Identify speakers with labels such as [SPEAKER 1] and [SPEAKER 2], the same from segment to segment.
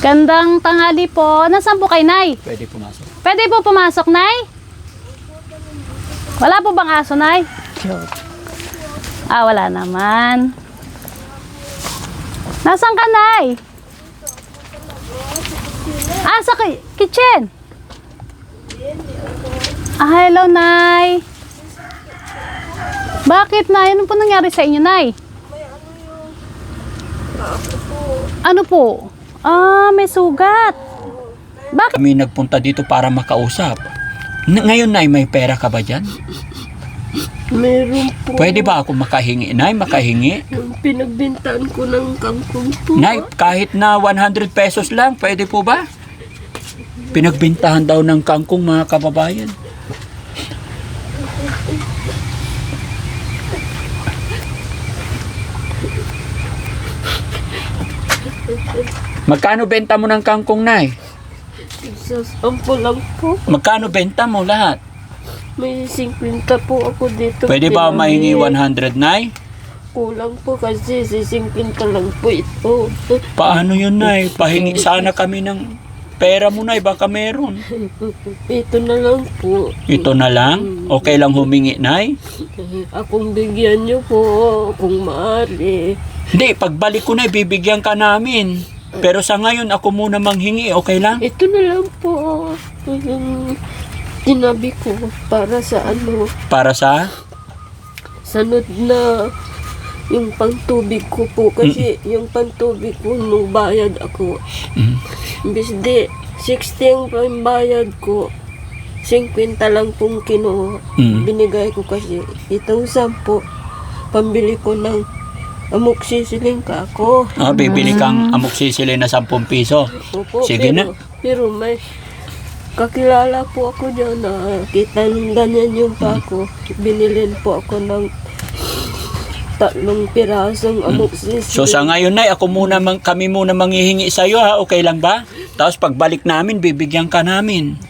[SPEAKER 1] Gandang tanghali po. Nasaan po kay Nay?
[SPEAKER 2] Pwede pumasok.
[SPEAKER 1] Pwede po pumasok, Nay? Wala po bang aso, Nay? Joke. Wala naman. Nasaan ka, Nay? Sa kitchen. Hello, Nay. Bakit, Nay? Ano po nangyari sa inyo, Nay? Ano po? May sugat. Bakit?
[SPEAKER 2] Kami nagpunta dito para makausap. Ngayon, Nay, may pera ka ba dyan?
[SPEAKER 3] Meron po.
[SPEAKER 2] Pwede ba ako makahingi, Nay? Makahingi?
[SPEAKER 3] Yung pinagbintaan ko ng kangkong po.
[SPEAKER 2] Nay, kahit na 100 pesos lang, pwede po ba? Pinagbintahan daw ng kangkong, mga kababayan. Magkano benta mo ng kangkong, Nay?
[SPEAKER 3] Sa sampo lang po.
[SPEAKER 2] Magkano benta mo lahat?
[SPEAKER 3] May 50 po ako dito.
[SPEAKER 2] Pwede ba mahingi
[SPEAKER 3] Pinamili.
[SPEAKER 2] 100, Nay?
[SPEAKER 3] Kulang po kasi si 50 lang po ito.
[SPEAKER 2] Paano yun, Nay? Pahingi sana kami ng pera mo, Nay. Baka meron.
[SPEAKER 3] Ito na lang po.
[SPEAKER 2] Ito na lang? Okay lang humingi, Nay?
[SPEAKER 3] Akong bigyan niyo po kung maaari.
[SPEAKER 2] Hindi, pagbalik ko na, bibigyan ka namin. Pero sa ngayon, ako muna manghingi, okay lang?
[SPEAKER 3] Ito na lang po. Yung tinabi ko para sa ano.
[SPEAKER 2] Para sa?
[SPEAKER 3] Sanod na yung pantubig ko po. Kasi yung pantubig ko, nung bayad ako. Imbis di, 60 ang bayad ko. 50 lang pong kinuha. Binigay ko kasi itong 10, pambili ko ng amoxicillin ka ako.
[SPEAKER 2] Bibili kang amoxicillin na 10 piso.
[SPEAKER 3] Opo,
[SPEAKER 2] Sige na.
[SPEAKER 3] Pero may kakilala po ako dyan na kita ng ganyan yung pa ako. Binilin po ako ng 3 pirasong amoxicillin.
[SPEAKER 2] So sa ngayon, Nay, kami muna manghihingi sa'yo, ha? Okay lang ba? Tapos pagbalik namin, bibigyan ka namin.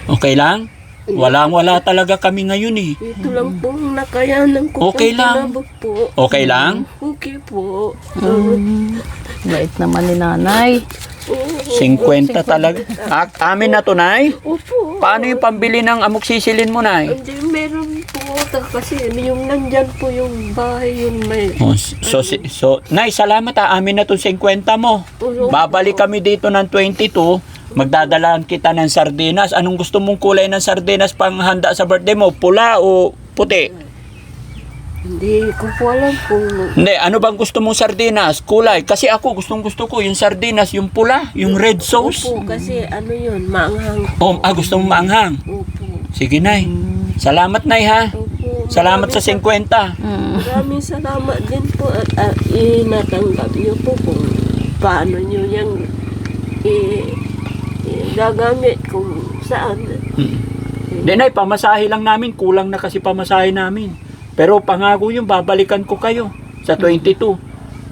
[SPEAKER 2] Okay lang? Wala talaga kami ngayon, eh.
[SPEAKER 3] Ito lang po ang nakayanan ko.
[SPEAKER 2] Okay lang.
[SPEAKER 3] Po.
[SPEAKER 2] Okay lang?
[SPEAKER 3] Okay po.
[SPEAKER 1] Bait naman ni Nanay.
[SPEAKER 2] 50 talaga. Amin na to, Nay?
[SPEAKER 3] Opo.
[SPEAKER 2] Paano yung pambili ng amoxicillin mo, Nay?
[SPEAKER 3] Hindi, meron po. Kasi yung nandyan po yung bahay, yung may...
[SPEAKER 2] So, Nay, salamat, ha. Amin na to 50 mo. Babalik kami dito ng 22. Magdadalaan kita ng sardinas. Anong gusto mong kulay ng sardinas pang handa sa birthday mo? Pula o puti?
[SPEAKER 3] Hindi ko po alam kung...
[SPEAKER 2] Hindi, ano bang gusto mong sardinas? Kulay. Kasi ako, gusto ko yung sardinas, yung pula, yung red sauce.
[SPEAKER 3] Opo, kasi ano yun, maanghang.
[SPEAKER 2] Gusto mong maanghang?
[SPEAKER 3] Opo.
[SPEAKER 2] Sige, Nay. Salamat, Nay, ha?
[SPEAKER 3] Opo.
[SPEAKER 2] Salamat sa 50.
[SPEAKER 3] Maraming salamat din po at inatanggap niyo po kung paano niyo yung gagamit kung saan.
[SPEAKER 2] Hindi, Nay, pamasahe lang namin. Kulang na kasi pamasahe namin. Pero pangako yung babalikan ko kayo sa 22.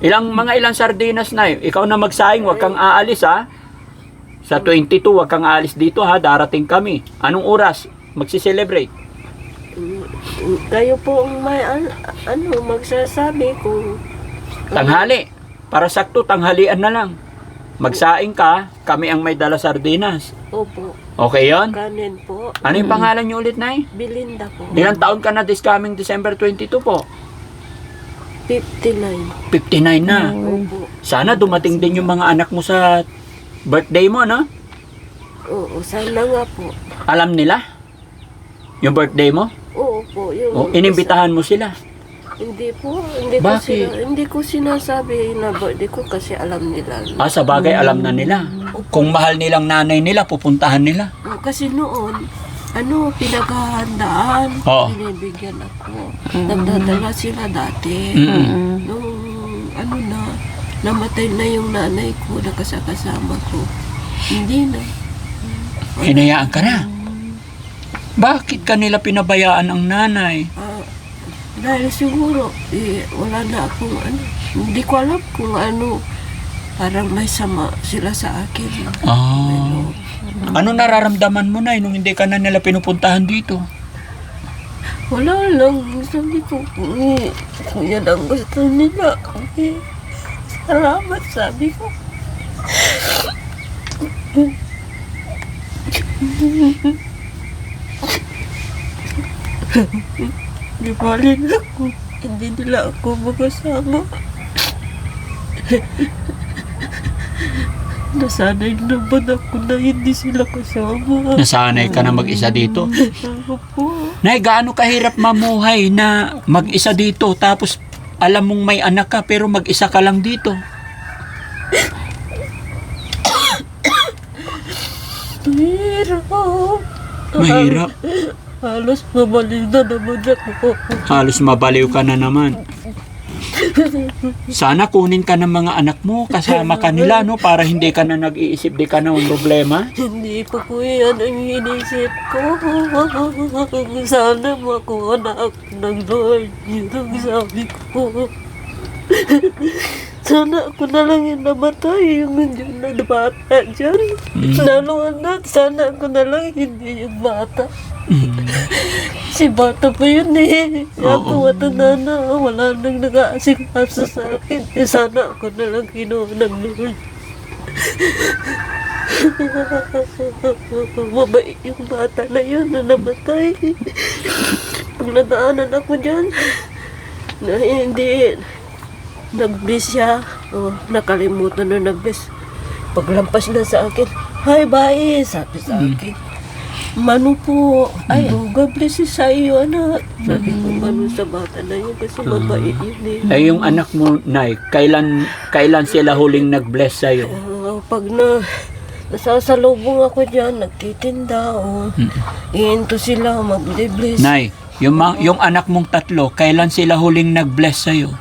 [SPEAKER 2] Ilang sardinas, Nay? Ikaw na magsahing, wag kang aalis, ha? Sa 22, wag kang aalis dito, ha? Darating kami. Anong oras magsi-celebrate?
[SPEAKER 3] Kayo po ang may magsasabi kung...
[SPEAKER 2] Tanghali. Para sakto, tanghalian na lang. Magsaing ka, kami ang may dala sardinas.
[SPEAKER 3] Opo.
[SPEAKER 2] Okay yon?
[SPEAKER 3] Kanin po.
[SPEAKER 2] Ano yung pangalan niyo ulit, Nay?
[SPEAKER 3] Belinda po.
[SPEAKER 2] Ilang taon ka na this coming December 22 po?
[SPEAKER 3] 59.
[SPEAKER 2] 59 na.
[SPEAKER 3] Opo.
[SPEAKER 2] Sana dumating din yung mga anak mo sa birthday mo, no?
[SPEAKER 3] Oo, sana nga po.
[SPEAKER 2] Alam nila? Yung birthday mo?
[SPEAKER 3] Oo po. Yung
[SPEAKER 2] Inimbitahan mo sila?
[SPEAKER 3] Hindi po.
[SPEAKER 2] Bakit?
[SPEAKER 3] Hindi ko sinasabi na birthday ko kasi alam nila.
[SPEAKER 2] Sa bagay, alam na nila. Kung mahal nilang nanay nila, pupuntahan nila.
[SPEAKER 3] Kasi noon, pinaghahandaan.
[SPEAKER 2] Oo.
[SPEAKER 3] Binibigyan ako. Nagdadala sila dati. Nung namatay na yung nanay ko, nakasakasama ko. Hindi na.
[SPEAKER 2] Hinayaan ka na. Bakit kanila pinabayaan ang nanay?
[SPEAKER 3] Dahil siguro, wala na akong hindi ko alam kung parang may sama sila sa akin.
[SPEAKER 2] Ano nararamdaman mo, Nay, nung hindi ka na nila pinupuntahan dito?
[SPEAKER 3] Wala lang. Sabi ko, kung yan ang gusto nila. Salamat, sabi ko. Di bali na ako. Hindi nila ako makasama. Nasanay naman ako na hindi sila kasama.
[SPEAKER 2] Nasanay ka na mag-isa dito.
[SPEAKER 3] Ako po.
[SPEAKER 2] Nay, gaano kahirap mamuhay na mag-isa dito tapos alam mong may anak ka pero mag-isa ka lang dito.
[SPEAKER 3] Mahirap.
[SPEAKER 2] Mahirap.
[SPEAKER 3] Halos mabaliw na naman ako.
[SPEAKER 2] Halos mabaliw ka na naman. Sana kunin ka ng mga anak mo, kasama ka nila, no? Para hindi ka na nag-iisip, di ka na ang problema.
[SPEAKER 3] Hindi po po yan ang inisip ko. Sana makuha na ako ng Lord. Yun ang sabi ko. Sana ako na lang yung namatay, yung nandiyan na bata dyan. Lalo na, sana ako na lang hindi yung bata. Si bata pa yun eh. Ako matanda na, wala nang nag-aasikaso sa akin. Sana ako na lang kinuha ng Lord. Mabait yung bata na yun na namatay. Pag nadaanan ako dyan, na hindi nag-bless siya. Nakalimutan na nag-bless. Paglampas na sa akin, "Hi, bye," sabi sa akin. "Mano po?" "Ay, God bless you sa iyo, anak." Sabi ko, "Mano sa bata na yun kasi mabait yun eh."
[SPEAKER 2] Ay, yung anak mo, Nay, kailan sila huling nag-bless sa'yo?
[SPEAKER 3] Pag nasasalubong ako dyan, nagtitinda o iinto sila, mag-bless.
[SPEAKER 2] Nay, yung anak mong tatlo, kailan sila huling nag-bless sa'yo?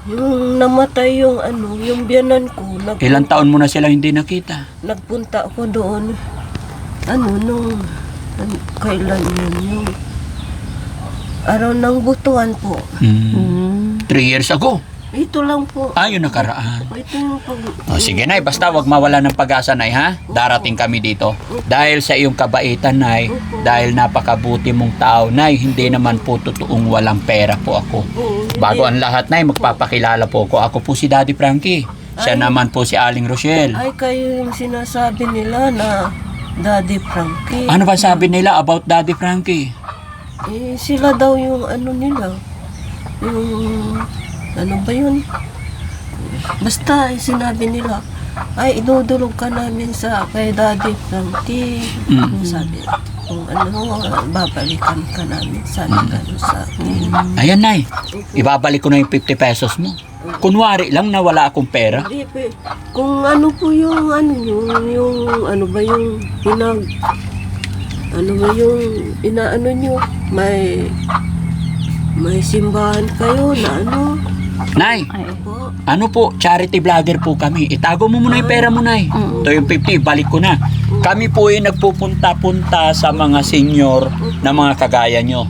[SPEAKER 3] Yung namatay yung yung biyanan ko,
[SPEAKER 2] Ilang taon mo na sila hindi nakita?
[SPEAKER 3] nagpunta ako doon. Kailan yun? Yung araw ng butuan po.
[SPEAKER 2] 3 years ago.
[SPEAKER 3] Ito lang po.
[SPEAKER 2] Yun nakaraan.
[SPEAKER 3] Ito yung
[SPEAKER 2] Sige, Nay, basta wag mawala ng pag-asa, Nay, ha? Darating kami dito. Dahil sa iyong kabaitan, Nay, dahil napakabuti mong tao, Nay, hindi naman po totoong walang pera po ako. Bago ang lahat, Nay, magpapakilala po ako. Ako po si Daddy Frankie. Siya naman po si Aling Rochelle.
[SPEAKER 3] Ay, kayo yung sinasabi nila na Daddy Frankie.
[SPEAKER 2] Ano ba sabi nila about Daddy Frankie?
[SPEAKER 3] Sila daw yung nila. Yung ba yun? Basta sinabi nila, "Ay, idudulog ka namin sa kay Daddy Frankie." Sabi, kung babalikan ka namin. Sabi gano'n sa akin.
[SPEAKER 2] Ayan, Nay. Ibabalik ko na yung 50 pesos mo. Kunwari lang na wala akong pera.
[SPEAKER 3] Hindi, kung po yung inaano nyo, may simbahan kayo na
[SPEAKER 2] Nay,
[SPEAKER 3] po.
[SPEAKER 2] ano po, charity vlogger po kami. Itago mo muna yung pera mo, Nay. Ito yung 50, balik ko na. Kami po ay nagpupunta-punta sa mga senior na mga kagaya nyo.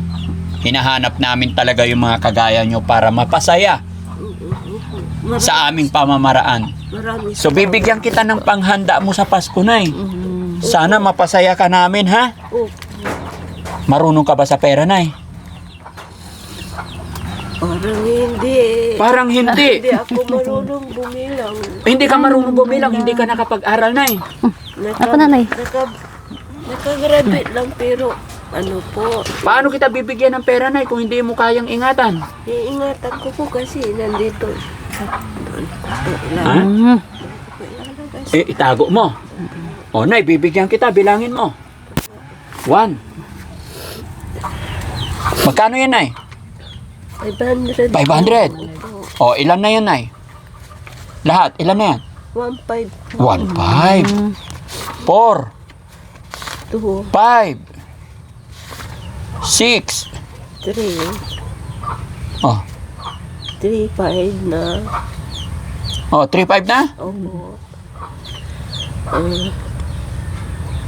[SPEAKER 2] Hinahanap namin talaga yung mga kagaya nyo para mapasaya sa aming pamamaraan.
[SPEAKER 3] Marami.
[SPEAKER 2] So, bibigyan kita ng panghanda mo sa Pasko, Nay. Sana mapasaya ka namin, ha? Marunong ka ba sa pera, Nay?
[SPEAKER 3] Parang hindi.
[SPEAKER 2] Parang hindi.
[SPEAKER 3] Hindi ako marunong bumilang.
[SPEAKER 2] Hindi ka marunong bumilang, hindi ka nakapag-aral, Nay.
[SPEAKER 1] Ako, nanay.
[SPEAKER 3] Nakagraduate lang pero po.
[SPEAKER 2] Paano kita bibigyan ng pera, Nay, kung hindi mo kayang ingatan?
[SPEAKER 3] Iingatan ko po kasi nandito.
[SPEAKER 2] Ha? Itago mo. O, Nay, bibigyan kita, bilangin mo. 1. Magkano yan, Nay?
[SPEAKER 3] 500.
[SPEAKER 2] 500. O, ilan na yan, Nay? Lahat, ilan na yan?
[SPEAKER 3] 1.5.
[SPEAKER 2] 1.5. 4.
[SPEAKER 3] 2.
[SPEAKER 2] 5. 6.
[SPEAKER 3] 3.
[SPEAKER 2] Oh.
[SPEAKER 3] 3.5 na.
[SPEAKER 2] Oh, 3.5 na?
[SPEAKER 3] Opo.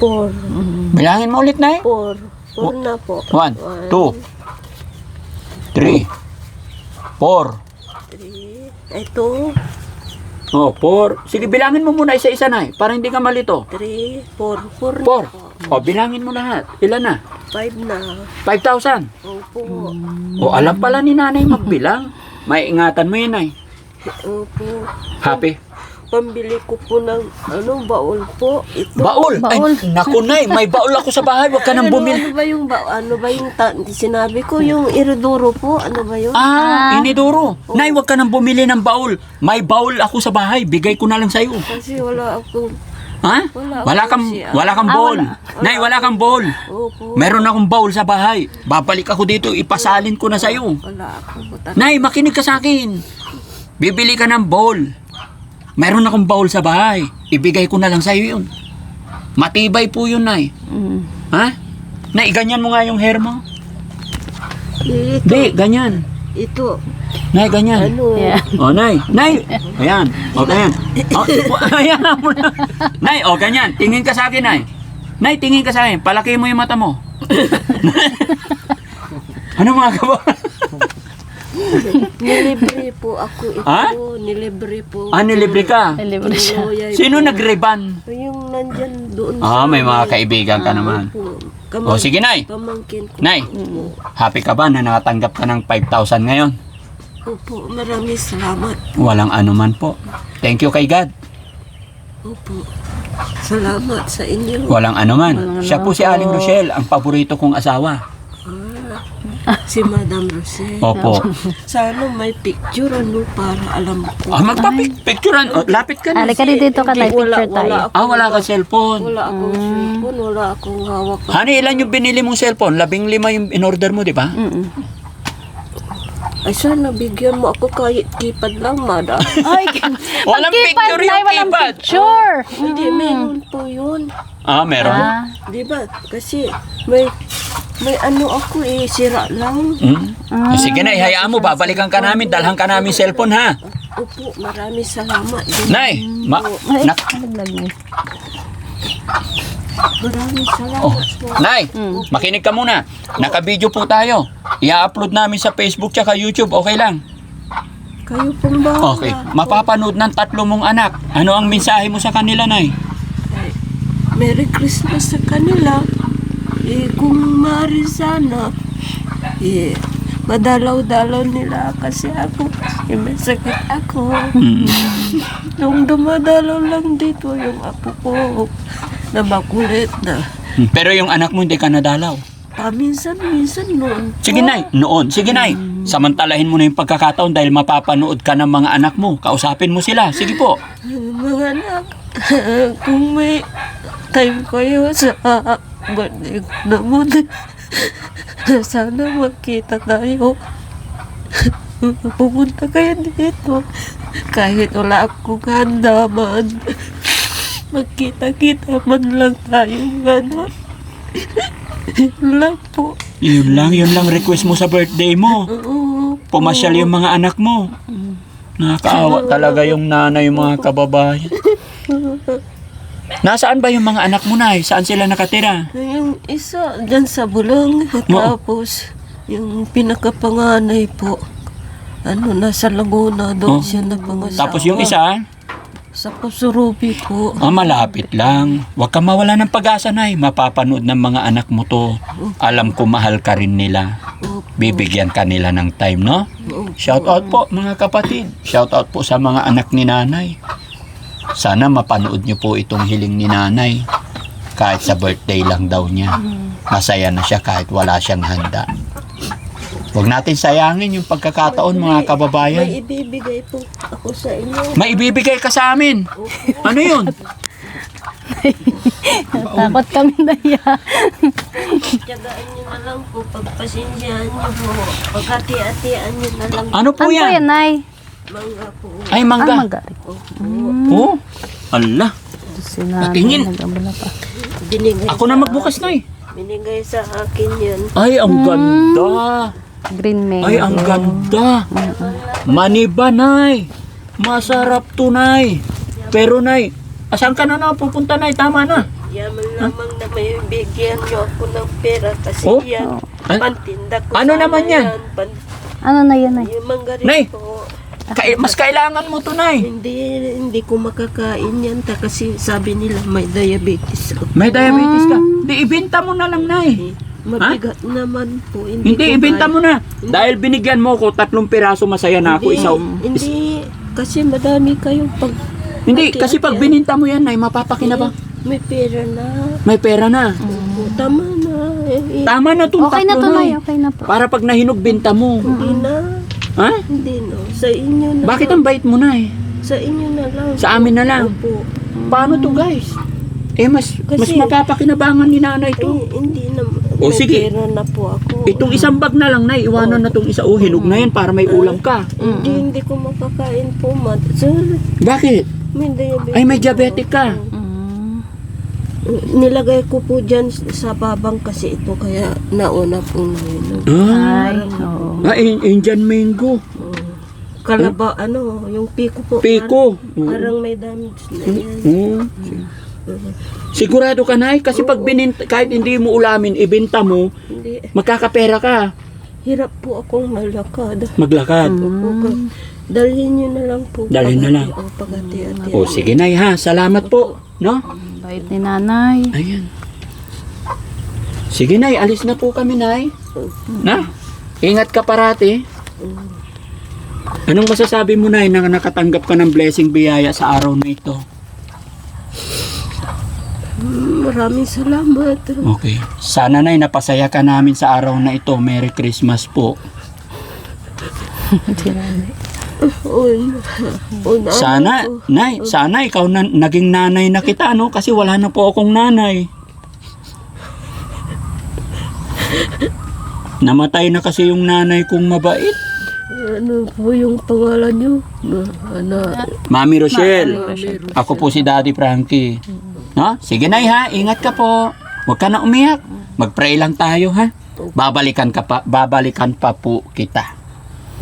[SPEAKER 3] 4.
[SPEAKER 2] Bilangin mo ulit, Nay.
[SPEAKER 3] 4. 4 na po.
[SPEAKER 2] 1, 2, 3, 4.
[SPEAKER 3] 3. Ito.
[SPEAKER 2] Oh, 4. Sige, bilangin mo muna isa-isa, Nay, para hindi ka malito.
[SPEAKER 3] 3. 4. 4 na
[SPEAKER 2] 4.
[SPEAKER 3] po.
[SPEAKER 2] O, bilangin mo lahat. Ilan na?
[SPEAKER 3] 5 na.
[SPEAKER 2] 5,000.
[SPEAKER 3] Opo.
[SPEAKER 2] O, alam pala ni Nanay magbilang. May ingatan mo yun, Nay.
[SPEAKER 3] Opo.
[SPEAKER 2] Happy?
[SPEAKER 3] pambili ko po ng baul po. Ito.
[SPEAKER 2] Baul?
[SPEAKER 1] Baul.
[SPEAKER 2] Ay, naku, Nay, may baul ako sa bahay. Huwag ka nang bumili.
[SPEAKER 3] Ano ba yung sinabi ko? Yung iriduro po? Ano ba yun?
[SPEAKER 2] Inidoro. Nay, huwag ka nang bumili ng baul. May baul ako sa bahay. Bigay ko na lang sa'yo.
[SPEAKER 3] Kasi wala akong...
[SPEAKER 2] Ha?
[SPEAKER 3] Wala
[SPEAKER 2] Wala kang bowl. Nay, wala kang bowl.
[SPEAKER 3] Opo.
[SPEAKER 2] Meron akong bowl sa bahay. Babalik ako dito, ipasalin ko na sa'yo.
[SPEAKER 3] Wala akong buta.
[SPEAKER 2] Nay, makinig ka sa akin. Bibili ka ng bowl. Meron akong bowl sa bahay. Ibigay ko na lang sa'yo yun. Matibay po yun, Nay. Ha? Nay, ganyan mo nga yung hair mo.
[SPEAKER 3] Ito.
[SPEAKER 2] Di, ganyan.
[SPEAKER 3] Ito.
[SPEAKER 2] Nay, ganyan.
[SPEAKER 3] Ano?
[SPEAKER 1] Yeah.
[SPEAKER 2] O, Nay. Nay! Ayan. O, ganyan. O, ayan. Nay, o, ganyan. Tingin ka sa akin, Nay. Nay, tingin ka sa akin. Palaki mo yung mata mo. Ano mga kabo?
[SPEAKER 3] Nilibre po ako ito.
[SPEAKER 2] Ha?
[SPEAKER 3] Nilibre po.
[SPEAKER 2] Nilibre ka?
[SPEAKER 1] Libre siya.
[SPEAKER 2] Sino nagreban?
[SPEAKER 3] Yung nandyan doon.
[SPEAKER 2] May mga kaibigan ka naman. O, sige, Nay.
[SPEAKER 3] Pamangkin ko.
[SPEAKER 2] Nay, happy ka ba na nakatanggap ka ng 5,000 ngayon?
[SPEAKER 3] Opo, maraming salamat.
[SPEAKER 2] Walang anuman po. Thank you kay God.
[SPEAKER 3] Opo. Salamat sa inyo.
[SPEAKER 2] Walang anuman.
[SPEAKER 1] Walang
[SPEAKER 2] Siya po si
[SPEAKER 1] anuman
[SPEAKER 2] Aling
[SPEAKER 1] po.
[SPEAKER 2] Rochelle, ang paborito kong asawa.
[SPEAKER 3] Si Madam Rosel.
[SPEAKER 2] Opo.
[SPEAKER 3] Sana may picture para alam ko.
[SPEAKER 2] Magpapicturean. Lapit ka na.
[SPEAKER 1] Halika dito ka tayo, picture tayo.
[SPEAKER 2] Wala ka cellphone.
[SPEAKER 3] Wala akong cellphone, wala akong hawak.
[SPEAKER 2] Honey, ilan yung binili mong cellphone? 15 yung in-order mo, di ba?
[SPEAKER 3] Ay, sana bigyan mo ako kahit keypad lang, Mada.
[SPEAKER 1] Ay,
[SPEAKER 2] Walang picture yung
[SPEAKER 1] Nay, walang
[SPEAKER 2] keypad.
[SPEAKER 1] picture.
[SPEAKER 3] Hindi, meron po yun.
[SPEAKER 2] Meron.
[SPEAKER 3] Di ba? Kasi may ano ako sira lang.
[SPEAKER 2] Sige na, ihayaan mo. Babalikan ka namin. Dalhan ka namin cellphone, ha?
[SPEAKER 3] Opo, maraming salamat.
[SPEAKER 2] Nay,
[SPEAKER 1] Ay, nalaglag na.
[SPEAKER 3] Maraming salamat
[SPEAKER 2] Oh,
[SPEAKER 3] po.
[SPEAKER 2] Nay, makinig ka muna. Naka-video po tayo. I-upload namin sa Facebook tsaka YouTube. Okay lang?
[SPEAKER 3] Kayo pong bahala.
[SPEAKER 2] Okay. Mapapanood ng 3 mong anak. Ano ang mensahe mo sa kanila, Nay?
[SPEAKER 3] Merry Christmas sa kanila. Kung maaari sana, madalaw-dalaw nila kasi ako. May sakit ako. Nung dumadalaw lang dito yung apo ko na makulit na.
[SPEAKER 2] Pero yung anak mo hindi ka nadalaw.
[SPEAKER 3] Paminsan-minsan noon.
[SPEAKER 2] Sige, Nay. Noon. Sige, Nay. Samantalahin mo na yung pagkakataon dahil mapapanood ka ng mga anak mo. Kausapin mo sila. Sige po.
[SPEAKER 3] Mga anak, kung may time kayo sa birthday ko naman, sana magkita tayo. Pupunta kayo dito. Kahit wala akong handa man, magkita-kita man lang tayo. Gano'n. Yun lang po.
[SPEAKER 2] Yun lang request mo sa birthday mo. Pumasyal yung mga anak mo. Nakakaawa talaga yung nanay, yung mga kababayan. Nasaan ba yung mga anak mo, Nay? Saan sila nakatira?
[SPEAKER 3] Yung isa dyan sa bulong, tapos yung pinakapanganay po, nasa Laguna, doon siya napangasawa.
[SPEAKER 2] Tapos yung isa?
[SPEAKER 3] Sa Pusurubi po.
[SPEAKER 2] Malapit lang. Huwag ka mawala ng pag-asa, Nay. Mapapanood ng mga anak mo to. Alam ko mahal ka rin nila. Bibigyan ka nila ng time, no? Shout out po, mga kapatid. Shout out po sa mga anak ni Nanay. Sana mapanood niyo po itong hiling ni Nanay. Kahit sa birthday lang daw niya. Masaya na siya kahit wala siyang handa. Huwag natin sayangin yung pagkakataon, mga kababayan.
[SPEAKER 3] May ibibigay po ako sa inyo.
[SPEAKER 2] May ibibigay ka sa amin. Ano yun?
[SPEAKER 1] Takot kami na yan.
[SPEAKER 3] Tiyagaan nyo na lang po, pagpasensyahan nyo po. Pagkati-atian nyo na lang.
[SPEAKER 2] Ano po
[SPEAKER 1] Ano po yan,
[SPEAKER 2] yan?
[SPEAKER 1] Nay?
[SPEAKER 3] Mangga po.
[SPEAKER 2] Ay, mangga.
[SPEAKER 1] Magari.
[SPEAKER 2] Oh, ala. Patingin.
[SPEAKER 1] Nagabala pa.
[SPEAKER 3] Binigay
[SPEAKER 2] Ako na magbukas, Nay.
[SPEAKER 3] Binigay sa akin yan.
[SPEAKER 2] Ay, ang ganda.
[SPEAKER 1] Green mango.
[SPEAKER 2] Ay, ang ganda. Maniba, Nay. Masarap to, Nay. Pero, Nay, asan ka na pupunta, Nay? Tama na.
[SPEAKER 3] Yaman lamang na may bigyan nyo ako ng pera kasi
[SPEAKER 2] Oh?
[SPEAKER 3] yan.
[SPEAKER 2] An-
[SPEAKER 3] Pantinda ko
[SPEAKER 2] ano
[SPEAKER 3] sana
[SPEAKER 2] naman yan?
[SPEAKER 1] Ano na yan, Nay?
[SPEAKER 3] Yung mangga
[SPEAKER 2] Nay.
[SPEAKER 3] rin po.
[SPEAKER 2] Mas kailangan mo to, Nay.
[SPEAKER 3] Hindi ko makakain yan kasi sabi nila may diabetes ako.
[SPEAKER 2] May diabetes ka. Di, ibenta mo na lang, Nay.
[SPEAKER 3] Mabigat naman po.
[SPEAKER 2] Hindi,
[SPEAKER 3] ko
[SPEAKER 2] ibenta
[SPEAKER 3] kaya.
[SPEAKER 2] mo na. Dahil binigyan mo ko 3 piraso, masaya na ako.
[SPEAKER 3] Hindi,
[SPEAKER 2] Isaw.
[SPEAKER 3] hindi. Kasi madami kayong
[SPEAKER 2] Hindi, kasi pag bininta mo yan, Nay, mapapakinabang.
[SPEAKER 3] May pera na.
[SPEAKER 2] May pera na.
[SPEAKER 3] Tama na.
[SPEAKER 2] Tama na itong
[SPEAKER 1] Okay na
[SPEAKER 2] tatlo,
[SPEAKER 1] to,
[SPEAKER 2] Nay.
[SPEAKER 1] Nay. Okay na po.
[SPEAKER 2] Para pag nahinog, binta mo.
[SPEAKER 3] Hindi na.
[SPEAKER 2] Ha?
[SPEAKER 3] Hindi na. Sa inyo na.
[SPEAKER 2] Bakit ang bait mo, Nay?
[SPEAKER 3] Sa inyo na lang.
[SPEAKER 2] Sa amin na lang.
[SPEAKER 3] Opo.
[SPEAKER 2] Paano to, guys? Mas
[SPEAKER 3] Kasi-
[SPEAKER 2] mapapakinabangan ni nanay to.
[SPEAKER 3] Hindi na.
[SPEAKER 2] O,
[SPEAKER 3] May
[SPEAKER 2] sige.
[SPEAKER 3] pera na po ako.
[SPEAKER 2] Itong isang bag na lang, Nay, iwanan na itong isa. O, hinog na yan para may ulam ka.
[SPEAKER 3] Hindi ko makakain po, Sir,
[SPEAKER 2] Bakit?
[SPEAKER 3] may diabetes.
[SPEAKER 2] Ay, may diabetic ka.
[SPEAKER 1] Mm.
[SPEAKER 3] Nilagay ko po dyan sa babang kasi ito, kaya nauna pong nainom.
[SPEAKER 2] Ah,
[SPEAKER 1] Ay, oo.
[SPEAKER 2] Indian mango.
[SPEAKER 3] Kalaba, yung piko po.
[SPEAKER 2] Piko.
[SPEAKER 3] Parang may damage na yan.
[SPEAKER 2] Oo. Sigurado ka, Nay? Kasi pag kahit hindi mo ulamin, ibenta mo,
[SPEAKER 3] Hindi.
[SPEAKER 2] magkakapera ka.
[SPEAKER 3] Hirap po akong malakad.
[SPEAKER 2] Maglakad.
[SPEAKER 3] Opo, dalhin nyo na lang po.
[SPEAKER 2] Dalhin na lang.
[SPEAKER 3] Pagati-ati.
[SPEAKER 2] O, sige, Nay, ha? Salamat po. No?
[SPEAKER 1] Bait ni nanay.
[SPEAKER 2] Ayan. Sige, Nay. Alis na po kami, Nay. Na? Ingat ka parati. Anong masasabi mo, Nay, na nakatanggap ka ng blessing biyaya sa araw na ito?
[SPEAKER 3] Maraming salamat.
[SPEAKER 2] Okay. Sana, Nay, napasaya ka namin sa araw na ito. Merry Christmas po.
[SPEAKER 1] Si nanay.
[SPEAKER 2] Sana, Nay, sana ikaw na, naging nanay na kita, no? Kasi wala na po akong nanay. Namatay na kasi yung nanay kong mabait.
[SPEAKER 3] Ano po yung pangalan nyo?
[SPEAKER 2] Mami Rochelle. Ako po si Daddy Frankie. No? Sige, Nay, ha? Ingat ka po. Huwag ka na umiyak. Mag-pray lang tayo, ha? Babalikan pa po kita.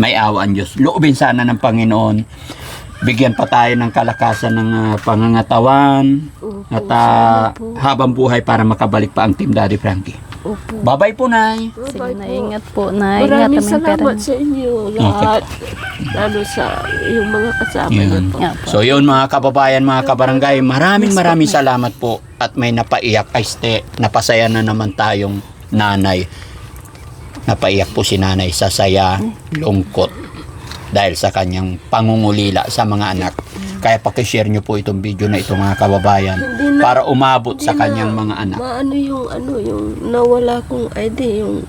[SPEAKER 2] May awa ang Diyos. Loobin sana ng Panginoon. Bigyan pa tayo ng kalakasan ng pangangatawan at habang buhay para makabalik pa ang Team Daddy Frankie.
[SPEAKER 3] Opo.
[SPEAKER 2] Bye-bye po, Nay.
[SPEAKER 1] Sige na, ingat po, Nay. Ingat
[SPEAKER 3] Maraming
[SPEAKER 1] naman yung pera
[SPEAKER 3] salamat
[SPEAKER 1] niyo.
[SPEAKER 3] sa inyo lahat. Lalo sa yung mga kasama niyo
[SPEAKER 2] Yun.
[SPEAKER 3] po.
[SPEAKER 1] Yeah, po.
[SPEAKER 2] So yun, mga kababayan, mga kabarangay, maraming salamat po at may napaiyak napasaya na naman tayong nanay. Napaiyak po si nanay sa saya, lungkot dahil sa kanyang pangungulila sa mga anak. Kaya pakishare nyo po itong video na ito, mga kababayan,
[SPEAKER 3] Hindi na-
[SPEAKER 2] para umabot sa
[SPEAKER 3] Hindi
[SPEAKER 2] kanyang
[SPEAKER 3] na
[SPEAKER 2] mga anak.
[SPEAKER 3] Maano yung nawala kong ID, yung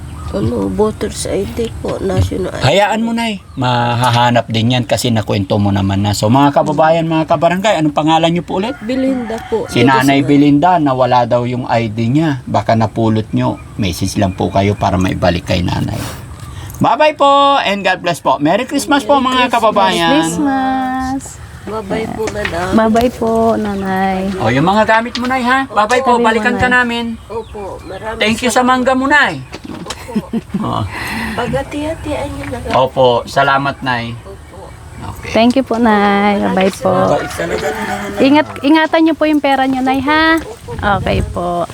[SPEAKER 3] voters ID po, national ID.
[SPEAKER 2] Hayaan mo, Nay. Mahahanap din yan kasi nakwento mo naman na. So mga kababayan, mga kabarangay, anong pangalan nyo po ulit?
[SPEAKER 3] Belinda po.
[SPEAKER 2] Si Nanay Belinda, nawala daw yung ID niya. Baka napulot nyo. Message lang po kayo para maibalik kay nanay. Bye-bye po and God bless po. Merry Christmas po, mga kababayan.
[SPEAKER 1] Christmas.
[SPEAKER 3] Babay po, madam.
[SPEAKER 1] Bye-bye po, nanay.
[SPEAKER 2] O, yung mga gamit mo, Nay, ha? Bye-bye po.
[SPEAKER 1] Sabi mo,
[SPEAKER 2] Balikan ka
[SPEAKER 1] Nay.
[SPEAKER 2] namin.
[SPEAKER 3] Opo, maraming
[SPEAKER 2] Thank you sa mangga mo, Nay.
[SPEAKER 3] Opo.
[SPEAKER 2] O.
[SPEAKER 3] Pagati-hatian niyo na lang.
[SPEAKER 2] Opo, salamat, Nay.
[SPEAKER 3] Opo.
[SPEAKER 2] Okay.
[SPEAKER 1] Thank you po, Nay. Bye po.
[SPEAKER 2] Bait talaga ni Nanay.
[SPEAKER 1] Ingatan niyo po yung pera niyo, Nay, ha? Okay po.